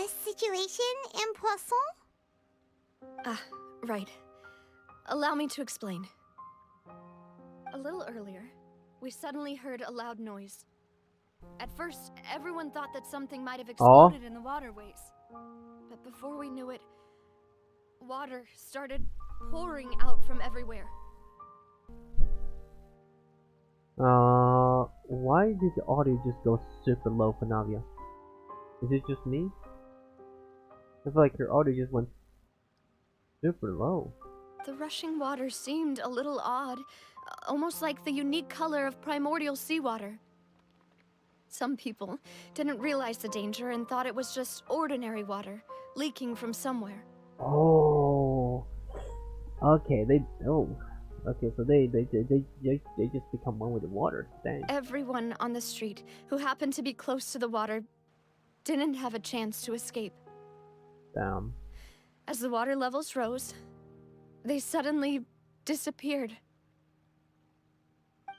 The situation in Poisson? Ah, right. Allow me to explain. A little earlier, we suddenly heard a loud noise. At first, everyone thought that something might have Oh. exploded in the waterways. But before we knew it, water started pouring out from everywhere. Why did the audio just go super low for Navia? Is it just me? I feel like your audio just went super low. The rushing water seemed a little odd, almost like the unique color of primordial seawater. Some people didn't realize the danger and thought it was just ordinary water leaking from somewhere. Oh. Okay, okay, so they just become one with the water. Dang. Everyone on the street who happened to be close to the water didn't have a chance to escape. Damn. As the water levels rose, they suddenly disappeared.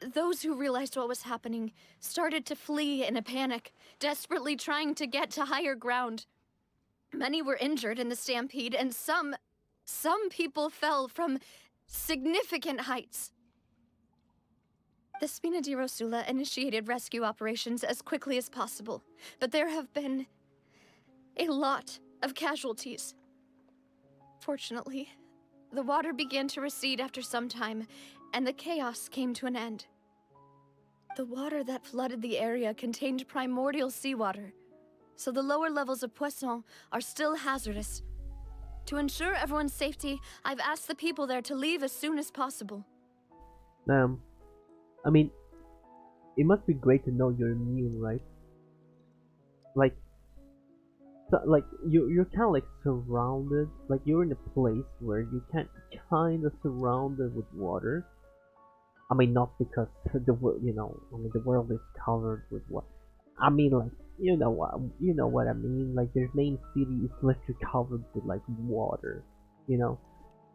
Those who realized what was happening started to flee in a panic, desperately trying to get to higher ground. Many were injured in the stampede, and some people fell from significant heights. The Spina di Rosula initiated rescue operations as quickly as possible, but there have been a lot of casualties. Fortunately, the water began to recede after some time, and the chaos came to an end. The water that flooded the area contained primordial seawater, so the lower levels of Poisson are still hazardous. To ensure everyone's safety, I've asked the people there to leave as soon as possible. Damn. I mean, it must be great to know you're immune, right? Like, so, like you're kind of like surrounded, like you're in a place where you can kind of surrounded with water. I mean, not because the world, I mean, the world is covered with what. I mean, like, you know what I mean. Like, their main city is literally covered with like water, you know.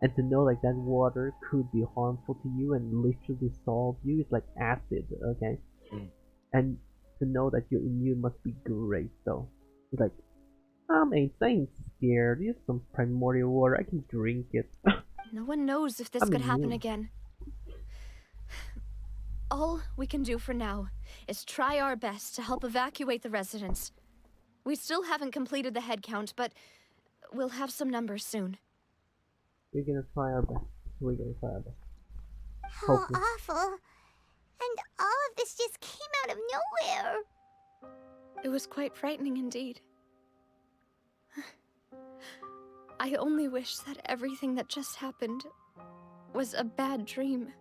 And to know like that water could be harmful to you and literally dissolve you is like acid, okay? And to know that you're immune must be great, though. It's like, I ain't scared. Use some primordial water. I can drink it. No one knows if this I'm could happen immune. again. All we can do for now is try our best to help evacuate the residents. We still haven't completed the head count, but we'll have some numbers soon. We're gonna try our best. We're gonna try our best. How Hopefully. awful. And all of this just came out of nowhere. It was quite frightening indeed. I only wish that everything that just happened was a bad dream.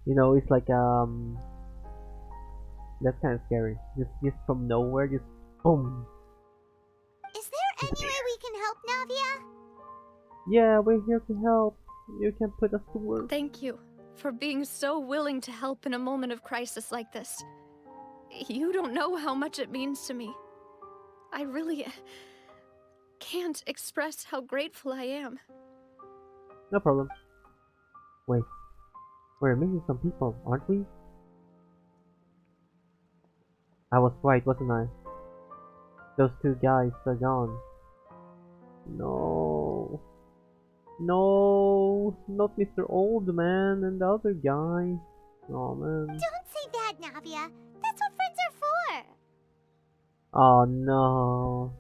It's like that's kind of scary. Just from nowhere, just boom. Is there any way we can help, Navia? Yeah, we're here to help. You can put us to work. Thank you for being so willing to help in a moment of crisis like this. You don't know how much it means to me. I really can't express how grateful I am. No problem. Wait, we're missing some people, aren't we? I was right, wasn't I? Those two guys are gone. No. No, not Mr. Old Man and the other guy. Oh man. Don't say that, Navia. That's what friends are for. Oh no.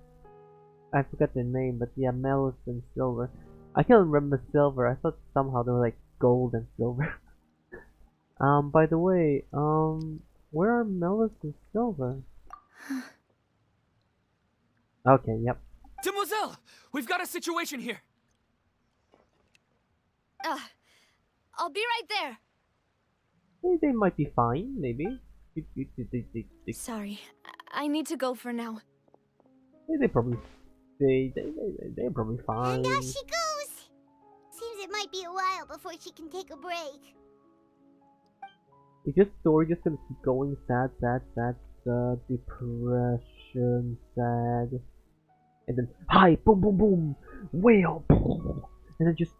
I forgot their name, but yeah, Melis and Silver. I can't remember Silver. I thought somehow they were like gold and silver. By the way, where are Melis and Silver? Okay, yep. Demoiselle, we've got a situation here. I'll be right there. They might be fine, maybe. Sorry, I need to go for now. They probably they're probably fine. And out she goes. Seems it might be a while before she can take a break. Is your story just gonna keep going? Sad, depression, sad, and then hi, boom, boom, boom, whale, boom, and then just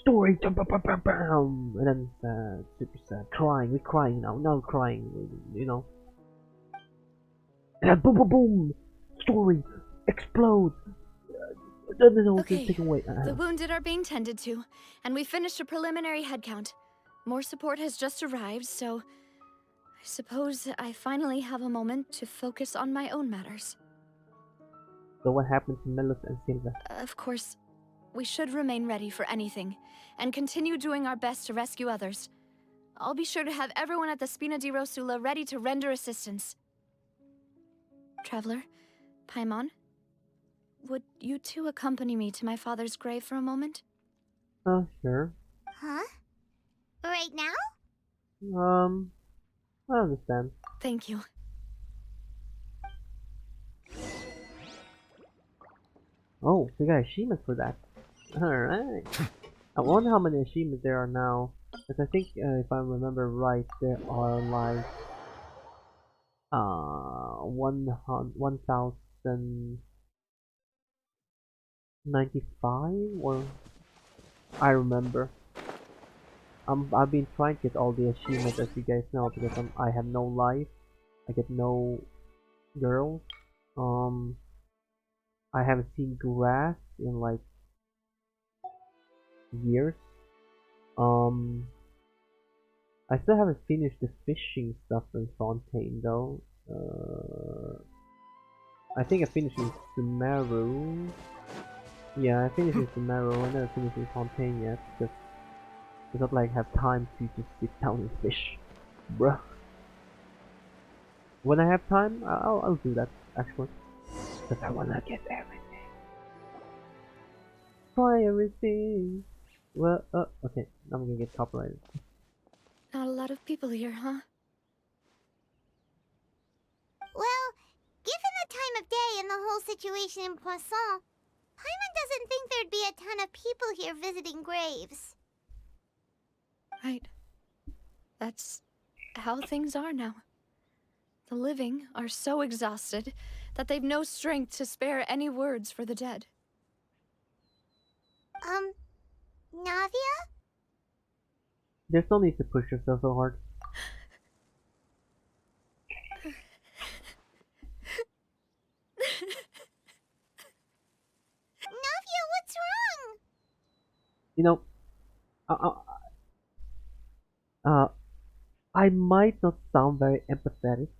story, bam, bam, bam, bam, and then sad, super sad, crying, we're crying now, crying, and then boom, boom, boom, story explodes. No, Okay, take away. the wounded are being tended to, and we finished a preliminary head count. More support has just arrived, so I suppose I finally have a moment to focus on my own matters. So what happened to Melos and Silva? Of course, we should remain ready for anything, and continue doing our best to rescue others. I'll be sure to have everyone at the Spina di Rosula ready to render assistance. Traveler, Paimon, would you two accompany me to my father's grave for a moment? Oh, sure. Huh? Right now? I understand. Thank you. Oh, we got achievements for that. Alright. I wonder how many achievements there are now. Because I think, if I remember right, there are like 1095, or I remember. I've been trying to get all the achievements, as you guys know, because I have no life. I get no girls. I haven't seen grass in like years. I still haven't finished the fishing stuff in Fontaine though. I think I finished in Sumeru. Yeah, I finished in Sumeru. I never finished in Fontaine yet because I don't like have time to just sit down and fish, bruh. When I have time, I'll do that actually. Because I wanna get everything. Try everything. Well, okay. I'm gonna get copyrighted. Not a lot of people here, huh? Well, given the time of day and the whole situation in Poisson, Paimon doesn't think there'd be a ton of people here visiting graves. Right. That's how things are now. The living are so exhausted that they've no strength to spare any words for the dead. Navia? There's no need to push yourself so hard. Navia, what's wrong? You know, I might not sound very empathetic,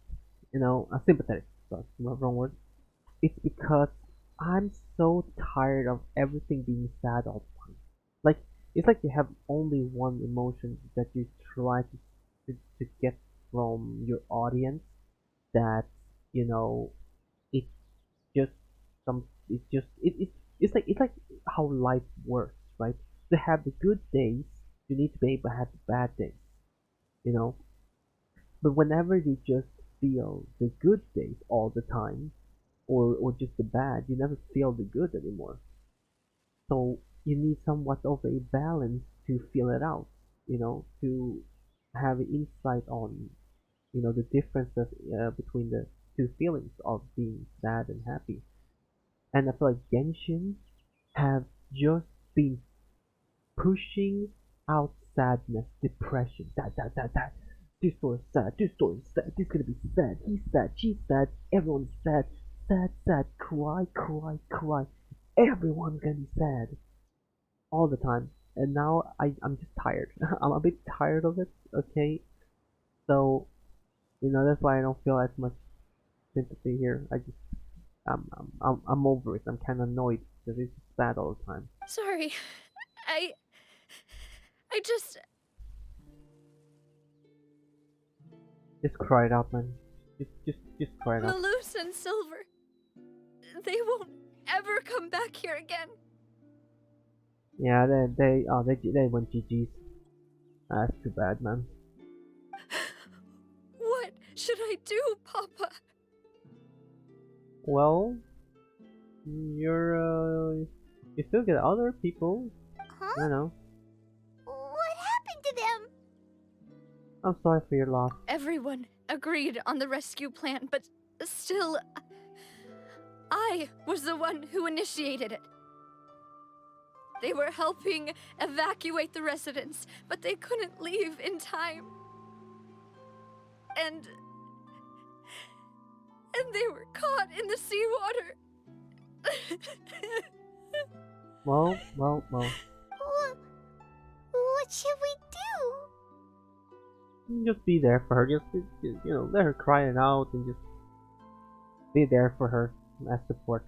sympathetic, that's the wrong word. It's because I'm so tired of everything being sad all the time. Like, it's like you have only one emotion that you try to get from your audience, that, you know, it's just it's like how life works, right? To have the good days, you need to be able to have the bad days, you know? But whenever you just feel the good days all the time, or just the bad, you never feel the good anymore. So you need somewhat of a balance to feel it out, to have insight on, the differences between the two feelings of being sad and happy. And I feel like Genshin have just been pushing out sadness, depression, that. This story's sad, this story's sad, this gonna be sad, he's sad, she's sad, everyone's sad, sad, cry, cry, cry. Everyone's gonna be sad all the time. And now I'm just tired. I'm a bit tired of it, okay? So, that's why I don't feel as much sympathy here. I'm over it. I'm kind of annoyed because it's just sad all the time. Sorry. I just... Just cry it out, man. Just cry it out. Malus and Silver... They won't ever come back here again. Yeah, they went GG's. That's too bad, man. What should I do, Papa? Well, you still get other people. Huh? I don't know. What happened to them? I'm sorry for your loss. Everyone agreed on the rescue plan, but still... I was the one who initiated it. They were helping evacuate the residents, but they couldn't leave in time. And and they were caught in the seawater. Well. What should we do? Just be there for her. Just let her cry it out and just be there for her as support.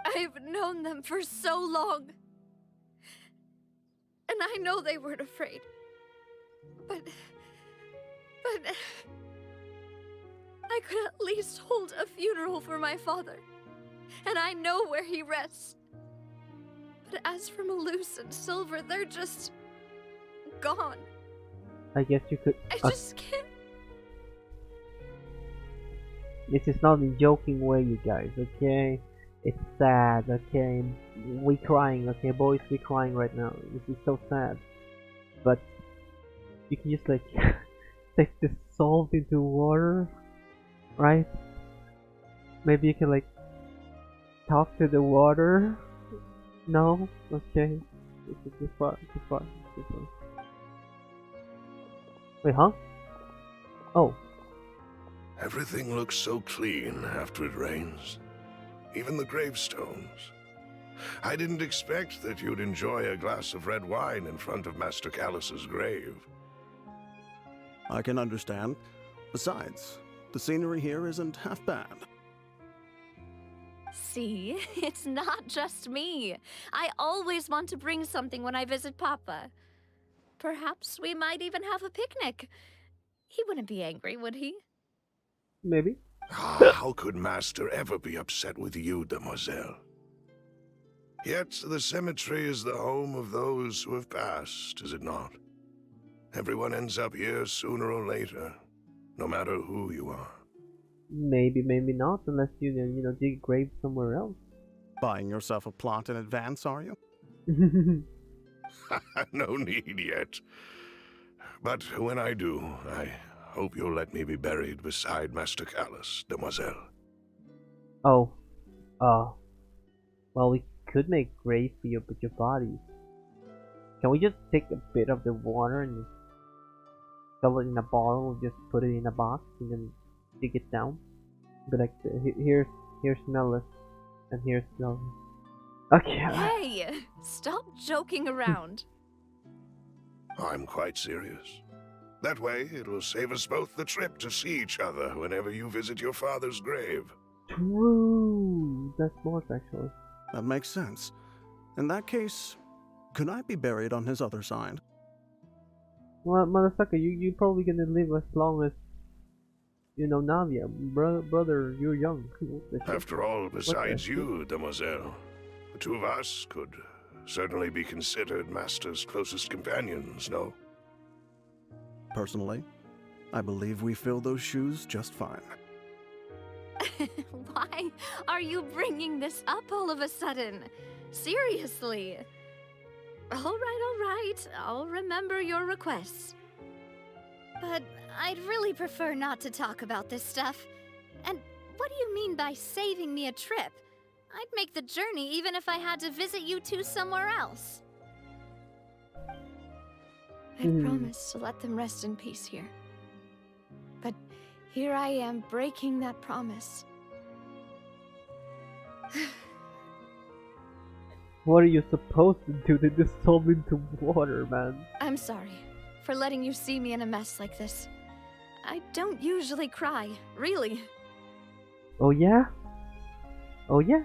I've known them for so long. And I know they weren't afraid. But I could at least hold a funeral for my father. And I know where he rests. But as for Malus and Silver, they're just gone. I guess you could. I just can't. This is not in joking way, you guys. Okay, it's sad. Okay, we crying. Okay, boys, we crying right now. This is so sad. But you can just like take the salt into water, right? Maybe you can like talk to the water. No? Okay. This is too far. Wait, huh? Oh. Everything looks so clean after it rains. Even the gravestones. I didn't expect that you'd enjoy a glass of red wine in front of Master Callus's grave. I can understand. Besides, the scenery here isn't half bad. See, it's not just me. I always want to bring something when I visit Papa. Perhaps we might even have a picnic. He wouldn't be angry, would he? Maybe. How could Master ever be upset with you, demoiselle? Yet the cemetery is the home of those who have passed, is it not? Everyone ends up here sooner or later, no matter who you are. Maybe not, unless you dig graves somewhere else. Buying yourself a plot in advance, are you? No need yet. But when I do, I hope you'll let me be buried beside Master Callus, demoiselle. Oh. Well, we could make graves for you, but your body. Can we just take a bit of the water and fill it in a bottle, just put it in a box, and then dig it down? But like, here's Mellis, and here's Mellis. Okay. Hey, stop joking around. I'm quite serious. That way, it will save us both the trip to see each other whenever you visit your father's grave. True. That's more actually. That makes sense. In that case, could I be buried on his other side? Well, motherfucker, you probably gonna live as long as Navia. Brother, you're young. After all, besides you, demoiselle, the two of us could certainly be considered Master's closest companions, no? Personally, I believe we fill those shoes just fine. Why are you bringing this up all of a sudden? Seriously. All right. I'll remember your requests. But I'd really prefer not to talk about this stuff. And what do you mean by saving me a trip? I'd make the journey even if I had to visit you two somewhere else. I promised to let them rest in peace here. But here I am breaking that promise. What are you supposed to do? They dissolve into water, man. I'm sorry for letting you see me in a mess like this. I don't usually cry, really. Oh yeah? Oh yeah?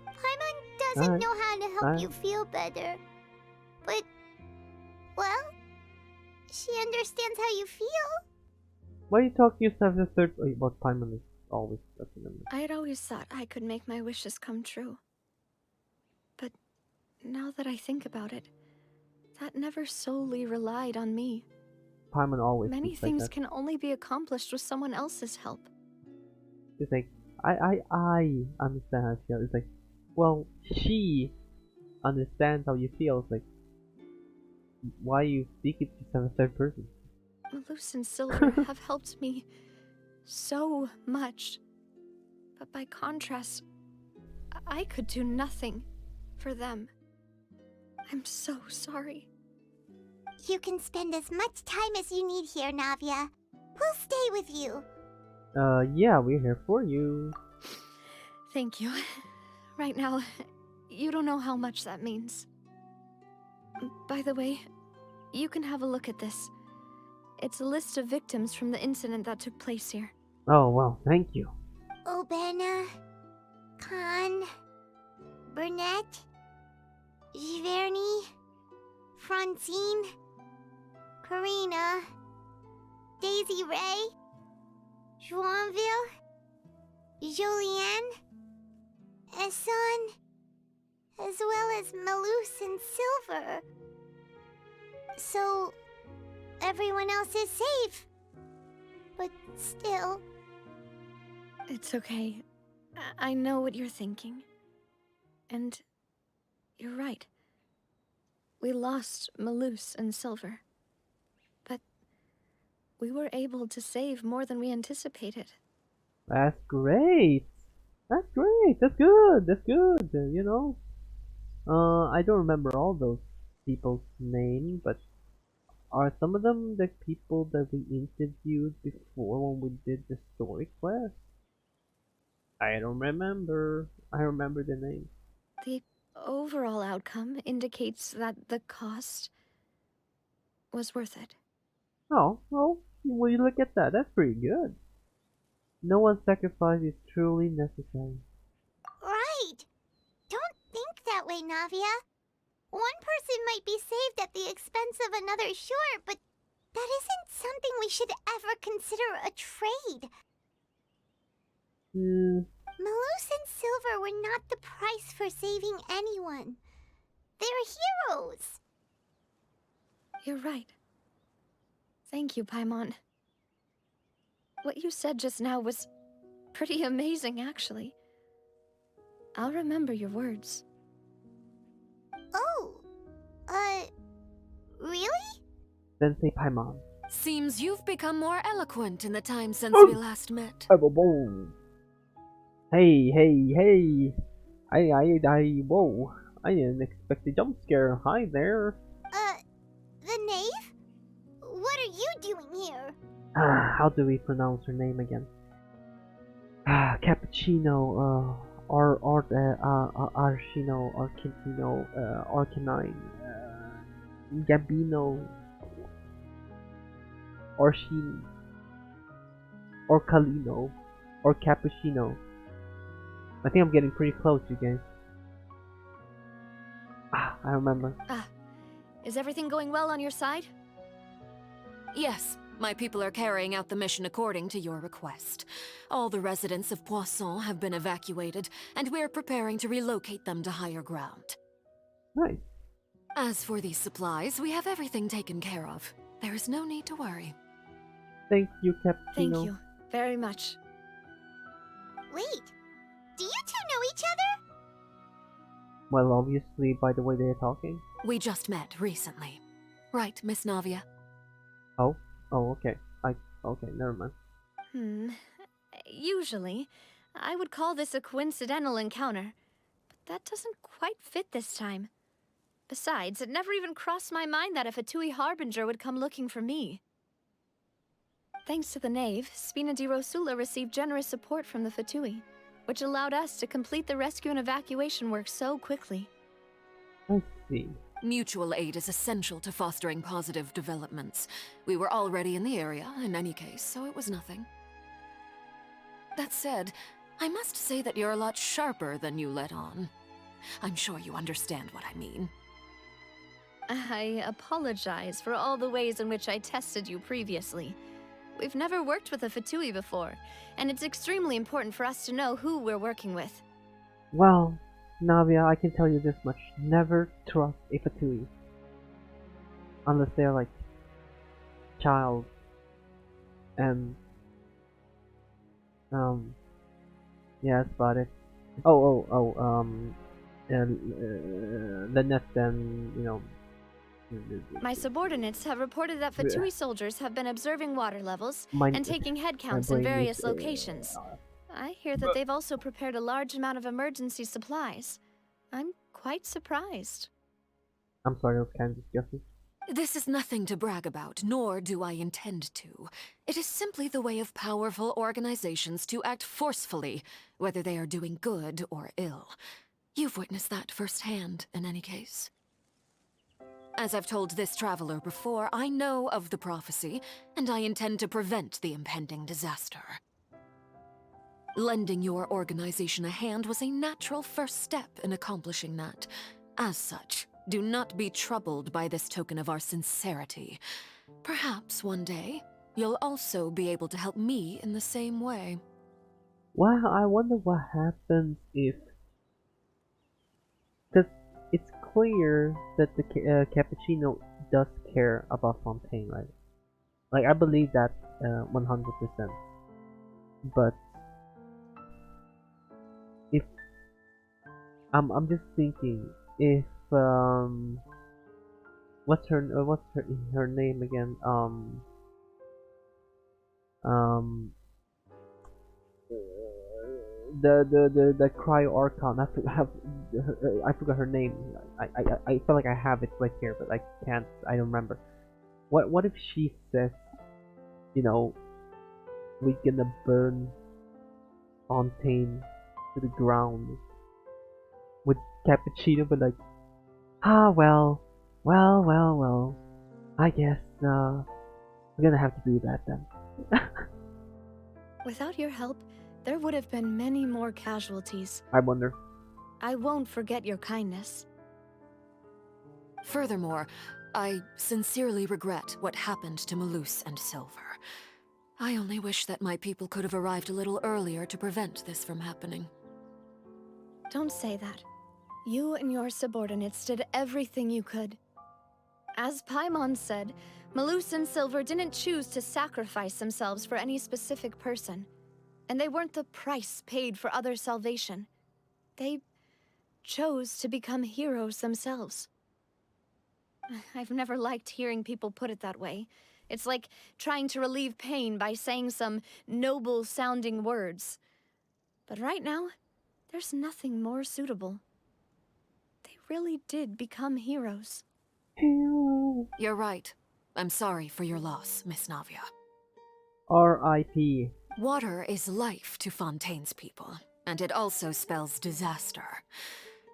Paimon doesn't know how to help you feel better. But, well, she understands how you feel. Why are you talking yourself as a third? About Paimon is always such a number. I had always thought I could make my wishes come true. But now that I think about it, that never solely relied on me. Paimon always Many speaks like things that. can only be accomplished with someone else's help. It's like, I understand how she feels. It's like, well, she understands how you feel. It's like, why you speak it to some third person? Malus and Silver have helped me so much. But by contrast, I could do nothing for them. I'm so sorry. You can spend as much time as you need here, Navia. We'll stay with you. Yeah, we're here for you. Thank you. Right now, you don't know how much that means. By the way, you can have a look at this. It's a list of victims from the incident that took place here. Oh, well, thank you. Obena, Khan, Burnett, Giverny, Francine, Karina, Daisy Ray, Joinville, Jolienne, Esson, as well as Malus and Silver. So, everyone else is safe. But still... It's okay. I know what you're thinking. And you're right. We lost Malus and Silver. But we were able to save more than we anticipated. That's great. That's great. That's good. That's good. You know. I don't remember all those people's names, but are some of them the people that we interviewed before when we did the story quest? I don't remember. I remember the name. The overall outcome indicates that the cost was worth it. Oh, well, will you look at that? That's pretty good. No one's sacrifice is truly necessary. Right! Don't think that way, Navia. One person might be saved at the expense of another, sure, but that isn't something we should ever consider a trade. Malus and Silver were not the price for saving anyone. They're heroes. You're right. Thank you, Paimon. What you said just now was pretty amazing, actually. I'll remember your words. Oh, really? Sensei Paimon. Seems you've become more eloquent in the time since Oh. we last met. Hey, hey, hey! Whoa! I didn't expect a jump scare. Hi there. The knave? What are you doing here? How do we pronounce her name again? Cappuccino. Archino, Argentino, Arcanine, Gambino, Orshin, Orcalino, or Cappuccino. I think I'm getting pretty close, you guys. I remember. Is everything going well on your side? Yes, my people are carrying out the mission according to your request. All the residents of Poisson have been evacuated, and we're preparing to relocate them to higher ground. Nice. As for these supplies, we have everything taken care of. There is no need to worry. Thank you, Cappuccino. Thank you very much. Wait, do you two know each other? Well, obviously, by the way they're talking. We just met recently. Right, Miss Navia? Oh, okay. Okay, never mind. Usually, I would call this a coincidental encounter, but that doesn't quite fit this time. Besides, it never even crossed my mind that a Fatui Harbinger would come looking for me. Thanks to the Knave, Spina di Rosula received generous support from the Fatui, which allowed us to complete the rescue and evacuation work so quickly. I see. Mutual aid is essential to fostering positive developments. We were already in the area, in any case, so it was nothing. That said, I must say that you're a lot sharper than you let on. I'm sure you understand what I mean. I apologize for all the ways in which I tested you previously. We've never worked with a Fatui before, and it's extremely important for us to know who we're working with. Well, Navia, I can tell you this much. Never trust a Fatui. Unless they're like child and yeah, that's about it. Lynette and, you know, My subordinates have reported that Fatui soldiers have been observing water levels my and taking head counts my in brain various is, locations. I hear that they've also prepared a large amount of emergency supplies. I'm quite surprised. I'm sorry, it was kind of disgusting. This is nothing to brag about, nor do I intend to. It is simply the way of powerful organizations to act forcefully, whether they are doing good or ill. You've witnessed that firsthand, in any case. As I've told this traveler before, I know of the prophecy, and I intend to prevent the impending disaster. Lending your organization a hand was a natural first step in accomplishing that. As such, do not be troubled by this token of our sincerity. Perhaps one day, you'll also be able to help me in the same way. Well, I wonder what happens if... Because it's clear that the Cappuccino does care about Fontaine, right? Like, I believe that 100%. But if... I'm just thinking, if... what's her name again? The cryo archon. I forgot her name. I feel like I have it right here, but I can't. I don't remember. What if she says, you know, we're gonna burn Fontaine to the ground? With Cappuccino, but like, well. I guess we're gonna have to do that then. Without your help, there would have been many more casualties. I wonder. I won't forget your kindness. Furthermore, I sincerely regret what happened to Malus and Silver. I only wish that my people could have arrived a little earlier to prevent this from happening. Don't say that. You and your subordinates did everything you could. As Paimon said, Malus and Silver didn't choose to sacrifice themselves for any specific person. And they weren't the price paid for other salvation. They chose to become heroes themselves. I've never liked hearing people put it that way. It's like trying to relieve pain by saying some noble-sounding words. But right now, there's nothing more suitable. They really did become heroes. You're right. I'm sorry for your loss, Miss Navia. R.I.P. Water is life to Fontaine's people, and it also spells disaster.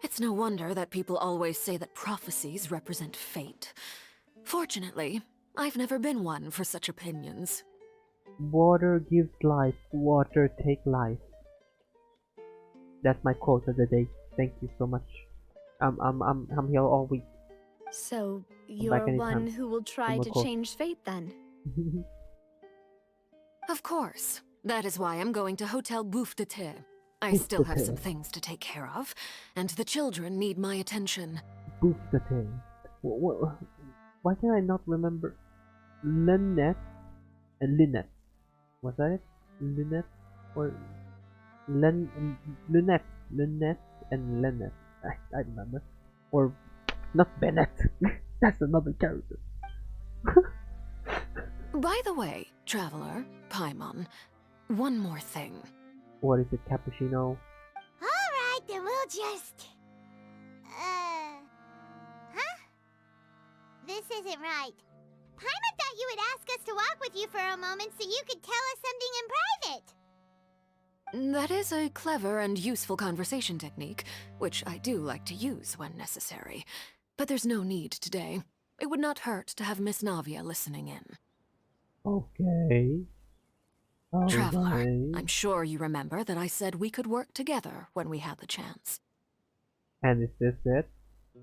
It's no wonder that people always say that prophecies represent fate. Fortunately, I've never been one for such opinions. Water gives life, water take life. That's my quote of the day. Thank you so much. I'm here all week. So, back you're anytime. one who will try more to quotes. change fate then? Of course. That is why I'm going to Hotel Bouffe de Thé. I Bouffe still de have Thé. some things to take care of, and the children need my attention. Bouffe de Thé. Why can I not remember Lynette and Lynette? Was that it? Lynette or Lynette and Lynette. I remember. Or not Bennett. That's another character. By the way, Traveler, Paimon, one more thing. What is it, Cappuccino? Alright, then we'll just... Huh? This isn't right. Paimon thought you would ask us to walk with you for a moment so you could tell us something in private. That is a clever and useful conversation technique, which I do like to use when necessary. But there's no need today. It would not hurt to have Miss Navia listening in. Okay. Traveler, Alright. I'm sure you remember that I said we could work together when we had the chance. And is this it?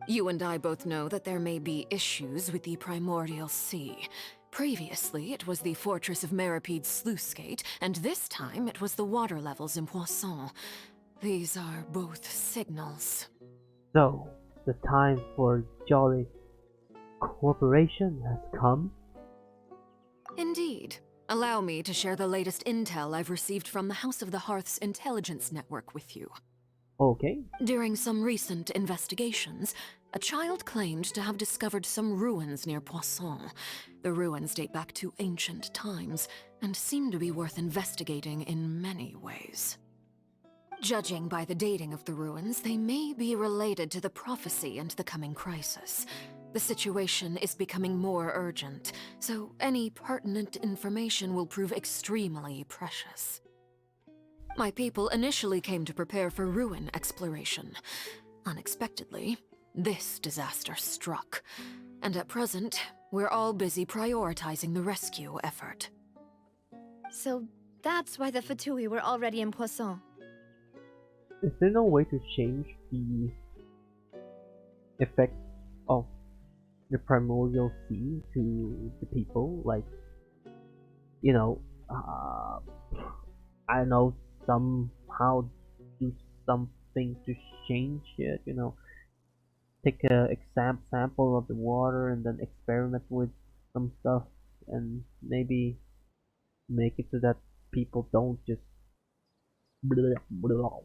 You and I both know that there may be issues with the Primordial Sea. Previously, it was the fortress of Meripede's sluice gate, and this time it was the water levels in Poisson. These are both signals. So, the time for jolly cooperation has come. Indeed. Allow me to share the latest intel I've received from the House of the Hearth's intelligence network with you. Okay. During some recent investigations, a child claimed to have discovered some ruins near Poisson. The ruins date back to ancient times, and seem to be worth investigating in many ways. Judging by the dating of the ruins, they may be related to the prophecy and the coming crisis. The situation is becoming more urgent, so any pertinent information will prove extremely precious. My people initially came to prepare for ruin exploration. Unexpectedly, this disaster struck, and at present, we're all busy prioritizing the rescue effort. So that's why the Fatui were already in Poisson. Is there no way to change the effect of the primordial sea to the people? Like, you know, I know somehow do something to change it, you know, take a sample of the water and then experiment with some stuff and maybe make it so that people don't just blah, blah,